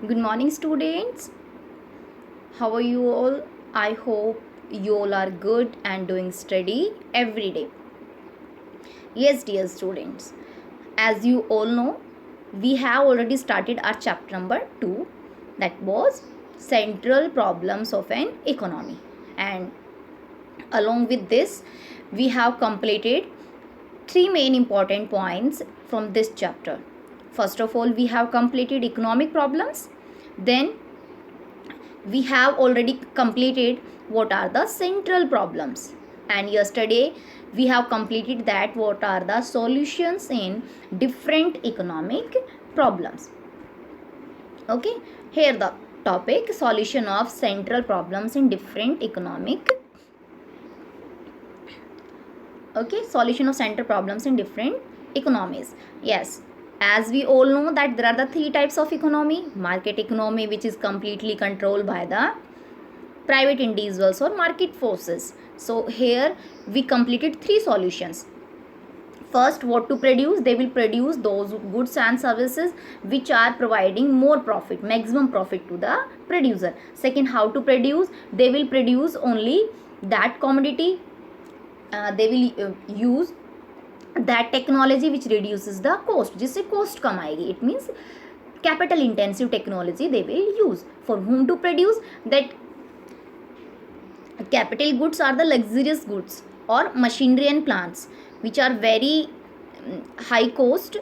Good morning, students. How are you all? I hope you all are good and doing study every day. Yes, dear students. As you all know, we have already started our chapter number 2, that was central problems of an economy. And along with this, we have completed three main important points from this chapter. First of all, we have completed economic problems. Then we have already completed what are the central problems, and yesterday we have completed that what are the solutions in different economic problems. Okay, here the topic: solution of central problems in different economic. Okay, solution of central problems in different economies. Yes, as we all know that there are the three types of economy: market economy, which is completely controlled by the private individuals or market forces. So here we completed three solutions. First, what to produce? They will produce those goods and services which are providing more profit, maximum profit to the producer. Second, how to produce? They will produce only that commodity. They will use that technology which reduces the cost, जिससे cost कम आएगी. It means capital intensive technology they will use. For whom to produce? That capital goods are the luxurious goods or machinery and plants which are very high cost,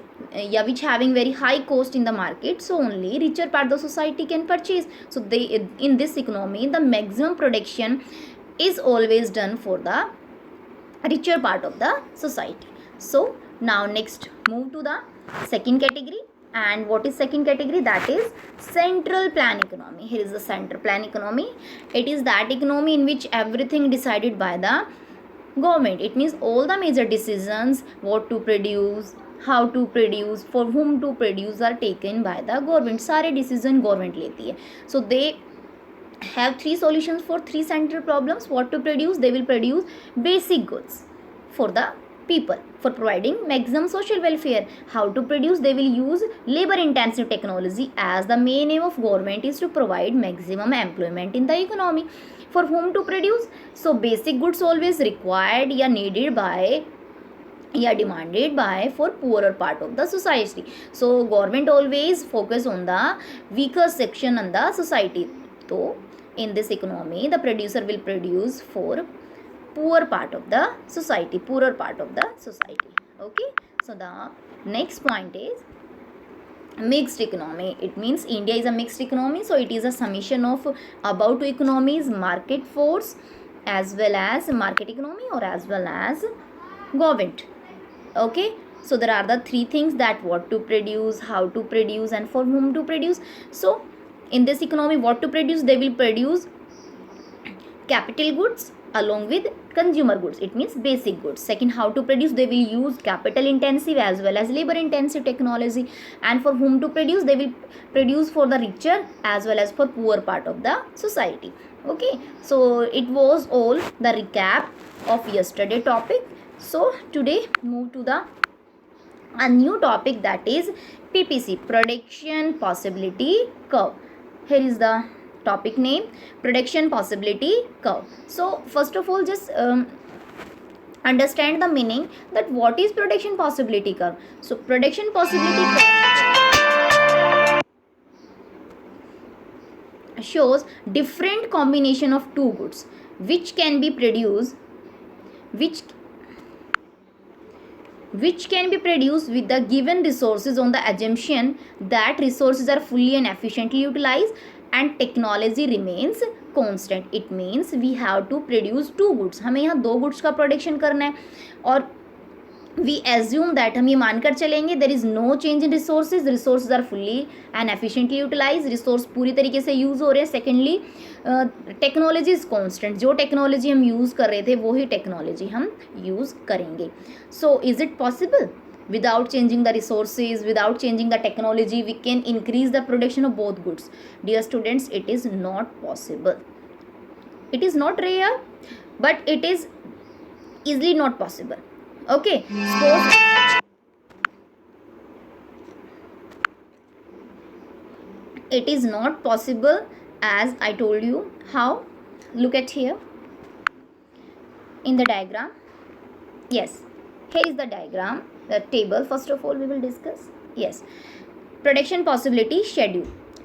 which having very high cost in the market, so only richer part of the society can purchase. So they, in this economy, the maximum production is always done for the richer part of the society. So now next move to the second category. And what is second category? That is central plan economy. Here is the central plan economy. It is that economy in which everything decided by the government. It means all the major decisions, what to produce, how to produce, for whom to produce, are taken by the government. सारे decision government लेती है. So they have three solutions for three central problems. What to produce? They will produce basic goods for the people for providing maximum social welfare. How to produce? They will use labor intensive technology, as the main aim of government is to provide maximum employment in the economy. For whom to produce? So basic goods always required or needed by demanded by for poorer part of the society. So government always focus on the weaker section in the society. So in this economy, the producer will produce for poor part of the society, poorer part of the society. Okay, so the next point is mixed economy. It means India is a mixed economy, so it is a summation of about two economies: market force as well as market economy, or as well as government. Okay, so there are the three things: that what to produce, how to produce, and for whom to produce. So in this economy, what to produce? They will produce capital goods along with consumer goods. It means basic goods. Second, how to produce? They will use capital intensive as well as labor intensive technology. And for whom to produce? They will produce for the richer as well as for poor part of the society. Okay, so it was all the recap of yesterday topic. So today move to the a new topic, that is PPC, production possibility curve. Here is the topic name, production possibility curve. So first of all, just understand the meaning, that what is production possibility curve. So production possibility curve shows different combination of two goods which can be produced, which can be produced with the given resources on the assumption that resources are fully and efficiently utilized and technology remains constant. It means we have to produce two goods. हमें यहाँ दो goods का production करना है, और we assume that हम ये मानकर चलेंगे there is no change in resources are fully and efficiently utilized, resource पूरी तरीके से use हो रहे हैं. Secondly, technology is constant. जो टेक्नोलॉजी हम यूज़ कर रहे थे वही टेक्नोलॉजी हम यूज़ करेंगे. So is it possible without changing the resources, without changing the technology, we can increase the production of both goods? Dear students, it is not possible. It is not rare, but it is easily not possible. Okay, suppose it is not possible, as I told you. How? Look at here in the diagram. Yes, here is the diagram, the table. First of all we will discuss. Yes, production possibility schedule,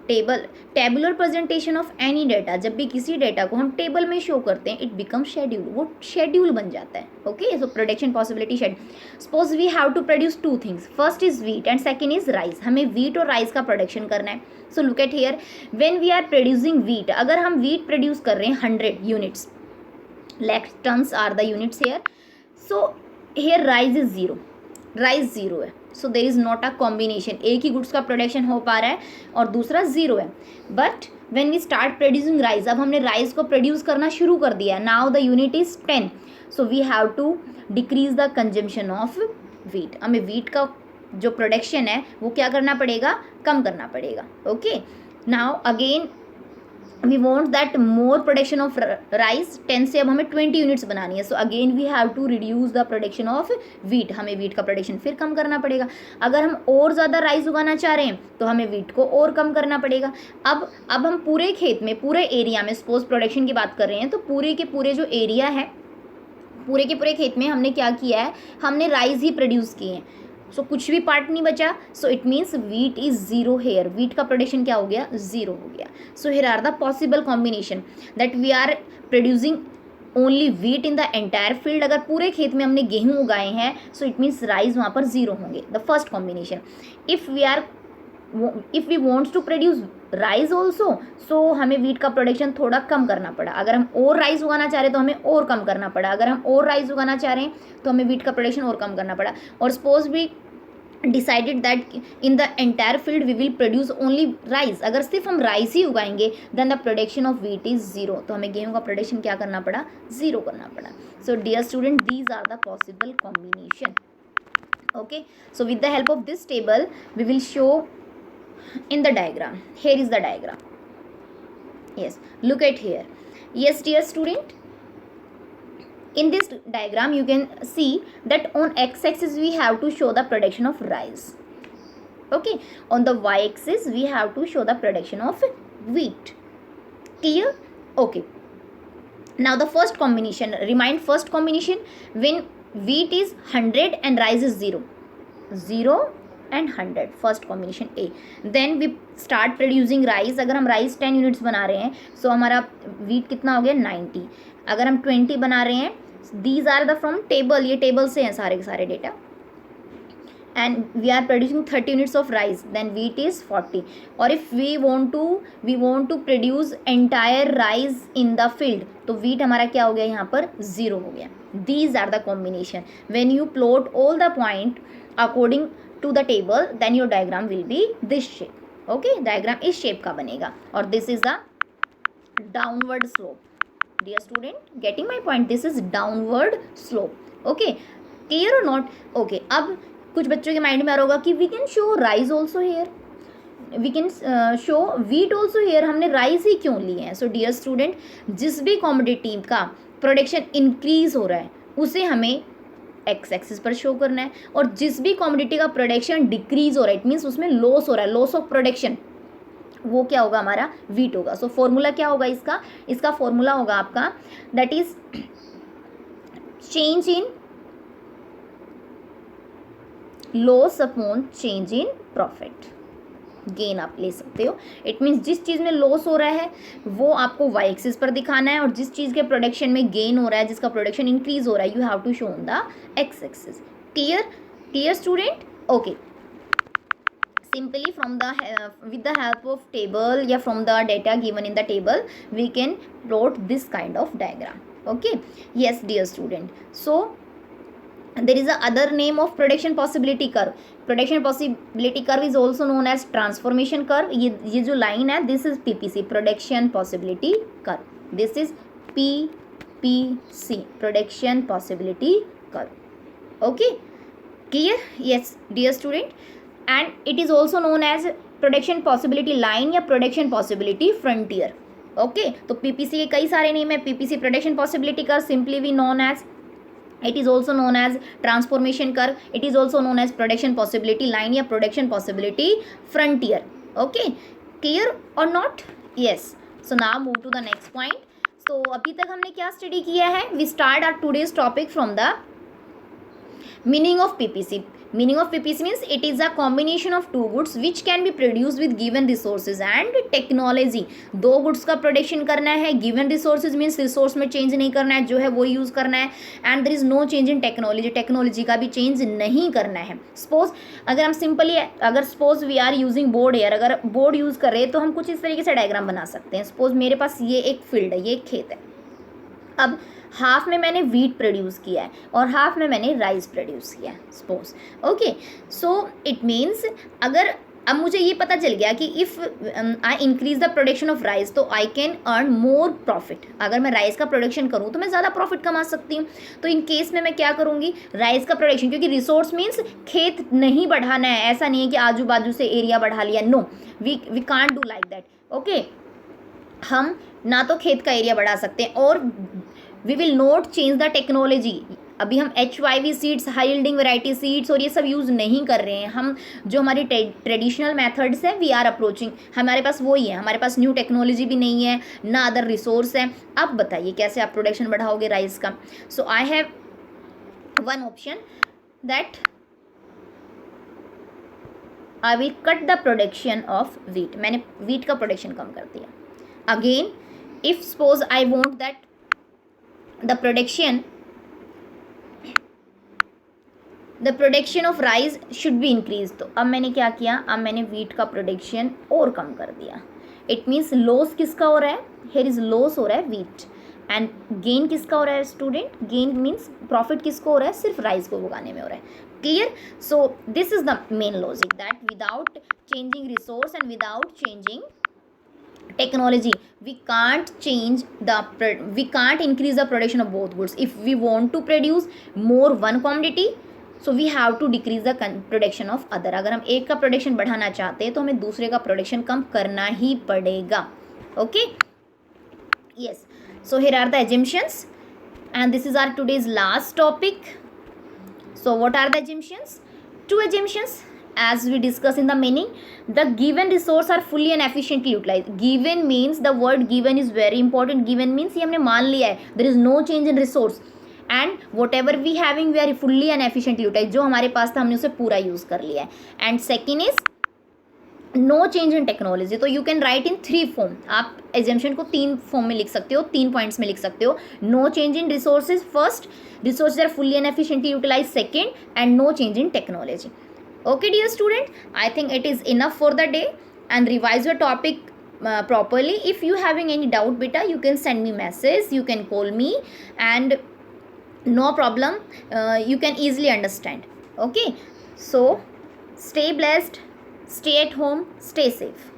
table, tabular presentation of any data, जब भी किसी data को हम table में show करते हैं it become schedule, वो schedule बन जाता है. Okay, so production possibility schedule. Suppose we have to produce two things, first is wheat and second is rice. हमें वीट और राइस का प्रोडक्शन करना है. So look at here, when we are producing wheat, अगर हम wheat produce कर रहे हैं 100 units, lakh tons are the units here. So here rice is zero, rice zero है. So there is not a combination, एक ही गुड्स का production हो पा रहा है और दूसरा ज़ीरो है. But when we start producing rice, अब हमने राइस को प्रोड्यूस करना शुरू कर दिया है. Now the unit is 10. So we have to decrease the consumption of wheat. हमें वीट का जो प्रोडक्शन है वो क्या करना पड़ेगा, कम करना पड़ेगा. Okay, now again we want that more production of rice, 10 से अब हमें 20 यूनिट्स बनानी है. So again we have to reduce the production of wheat, हमें वीट का प्रोडक्शन फिर कम करना पड़ेगा. अगर हम और ज़्यादा राइस उगाना चाह रहे हैं तो हमें वीट को और कम करना पड़ेगा. अब हम पूरे खेत में, पूरे एरिया में, सपोज प्रोडक्शन की बात कर रहे हैं तो पूरे के पूरे जो एरिया है, पूरे के पूरे खेत में हमने क्या किया है, हमने राइस ही प्रोड्यूस किए हैं. सो कुछ भी पार्ट नहीं बचा. So it means wheat is zero here, wheat का प्रोडक्शन क्या हो गया, ज़ीरो हो गया. So here are the possible combination that we are producing only wheat in the entire field. अगर पूरे खेत में हमने गेहूँ उगाए हैं सो इट मीन्स राइस वहाँ पर ज़ीरो होंगे. The first combination. If we wants to produce rice also, so हमें वीट का प्रोडक्शन थोड़ा कम करना पड़ा. अगर हम और राइस उगाना चाह रहे हैं तो हमें और कम करना पड़ा. अगर हम और राइस उगाना चाह रहे हैं तो हमें वीट का प्रोडक्शन और कम करना पड़ा. और suppose we decided that in the entire field we will produce only rice, अगर सिर्फ हम राइस ही उगाएंगे then the production of wheat is zero. तो हमें गेहूँ का प्रोडक्शन क्या करना पड़ा, ज़ीरो करना पड़ा. So dear student, these are the possible combination. Okay, so with the help of this table we will show in the diagram. Here is the diagram. Yes, look at here. Yes, dear student, in this diagram you can see that on x-axis we have to show the production of rice. Okay, on the y-axis we have to show the production of wheat. Clear? Okay, now the first combination, remind first combination, when wheat is 100 and rice is 0 and 100, first combination A. Then we start producing rice. अगर हम rice 10 units बना रहे हैं सो हमारा wheat कितना हो गया, 90. अगर हम 20 बना रहे हैं, these are the from table, ये टेबल से हैं सारे के सारे data. And we are producing 30 units of rice, then wheat is 40. और if we want to produce entire rice in the field, तो वीट हमारा क्या हो गया, यहाँ पर 0 हो गया. These are the combination. When you plot all the point according to the table, then your diagram will be this shape. Okay, diagram इस shape का बनेगा और this is a downward slope. Dear student, getting my point? This is downward slope. Okay, clear or not? Okay, अब कुछ बच्चों के mind में आ रहा होगा कि we can show rice also here, we can show wheat also here. हमने rice ही क्यों लिए हैं? So dear student, जिस भी कॉमोडिटी का प्रोडक्शन इंक्रीज हो रहा है उसे हमें एक्स एक्सिस पर शो करना है, और जिस भी कॉमोडिटी का प्रोडक्शन डिक्रीज हो रहा है, इट मीन्स उसमें लॉस हो रहा है, लॉस ऑफ प्रोडक्शन, वो क्या होगा, हमारा वीट होगा. सो फॉर्मूला क्या होगा इसका फॉर्मूला होगा आपका, that is change in loss upon change in profit. Gain आप ले सकते हो. इट मीन्स जिस चीज़ में लॉस हो रहा है वो आपको वाई एक्सिस पर दिखाना है, और जिस चीज़ के प्रोडक्शन में गेन हो रहा है, जिसका प्रोडक्शन इंक्रीज हो रहा है, you have to show on the X axis. Clear student? Okay, simply from the with the help of table या from the data given in the table we can plot this kind of diagram. Okay, yes dear student. So there is a other name of production possibility curve. Production possibility curve is also known as transformation curve. ये जो line है, this is PPC, production possibility curve. This is PPC, production possibility curve. Okay, clear? Yes dear student. And it is also known as production possibility line या production possibility frontier. Okay, तो PPC के कई सारे name है. PPC production possibility curve simply we known as, it is also known as transformation curve, it is also known as production possibility line या production possibility frontier. Okay, clear or not? Yes. So now move to the next point. So अभी तक हमने क्या study किया है? We start our today's topic from the meaning of PPC. Meaning of PPC means it is a combination of two goods which can be produced with given resources and technology. दो goods का production करना है, given resources means resource में change नहीं करना है, जो है वो यूज़ करना है, and there is no change in technology. Technology का भी चेंज नहीं करना है. सपोज अगर हम सिंपली अगर suppose we are using board air, अगर बोर्ड यूज़ कर रहे हैं तो हम कुछ इस तरीके से डायग्राम बना सकते हैं. सपोज मेरे पास ये एक फील्ड है, ये एक खेत है. अब हाफ में मैंने वीट प्रोड्यूस किया है और हाफ में मैंने राइस प्रोड्यूस किया है suppose. Okay, so it means अगर अब मुझे ये पता चल गया कि if I increase the production of rice तो I can earn more profit. अगर मैं राइस का प्रोडक्शन करूँ तो मैं ज़्यादा प्रॉफिट कमा सकती हूँ. तो इन केस में मैं क्या करूँगी, राइस का प्रोडक्शन, क्योंकि रिसोर्स मीन्स खेत नहीं बढ़ाना है. ऐसा नहीं है कि आजू बाजू से एरिया बढ़ा लिया. No, we can't do like that. Okay, हम ना तो खेत का एरिया बढ़ा सकते हैं और we will not change the technology. अभी हम HYV seeds, high yielding variety seeds और ये सब यूज़ नहीं कर रहे हैं. हम जो हमारी ट्रेडिशनल मेथड्स हैं वी आर अप्रोचिंग, हमारे पास वही है. हमारे पास न्यू टेक्नोलॉजी भी नहीं है, ना अदर रिसोर्स है. अब बताइए कैसे आप प्रोडक्शन बढ़ाओगे राइस का. So I have one option that I will cut the production of wheat. मैंने वीट का प्रोडक्शन कम कर दिया. Again if suppose I want that the production of rice should be increased. तो अब मैंने क्या किया, अब मैंने वीट का प्रोडक्शन और कम कर दिया. इट मीन्स लॉस किसका हो रहा है, हेयर इज लॉस हो रहा है वीट, एंड गेन किसका हो रहा है स्टूडेंट, गेन मीन्स प्रॉफिट किसको हो रहा है, सिर्फ राइस को उगाने में हो रहा है. Clear. So this is the main logic that without changing resource and without changing technology we can't increase the production of both goods. If we want to produce more one commodity, so we have to decrease the production of other. अगर हम एक का production बढ़ाना चाहते हैं तो हमें दूसरे का प्रोडक्शन कम करना ही पड़ेगा. Okay, yes. So here are the assumptions and this is our today's last topic. So what are the assumptions? Two assumptions as we discuss in the meaning. The given resource are fully and efficiently utilized. Given means the word given is very important. Given means ये हमने मान लिया है, there is no change in resource and whatever we having we are fully and efficiently utilized. जो हमारे पास था हमने उसे पूरा यूज़ कर लिया है. And second is no change in technology. तो you can write in 3 form. आप assumption को 3 form में लिख सकते हो, 3 points में लिख सकते हो. No change in resources first, resources are fully and efficiently utilized second, and no change in technology. Okay dear student, I think it is enough for the day, and revise your topic properly. If you having any doubt beta, you can send me message, you can call me, and no problem, you can easily understand. Okay, so stay blessed, stay at home, stay safe.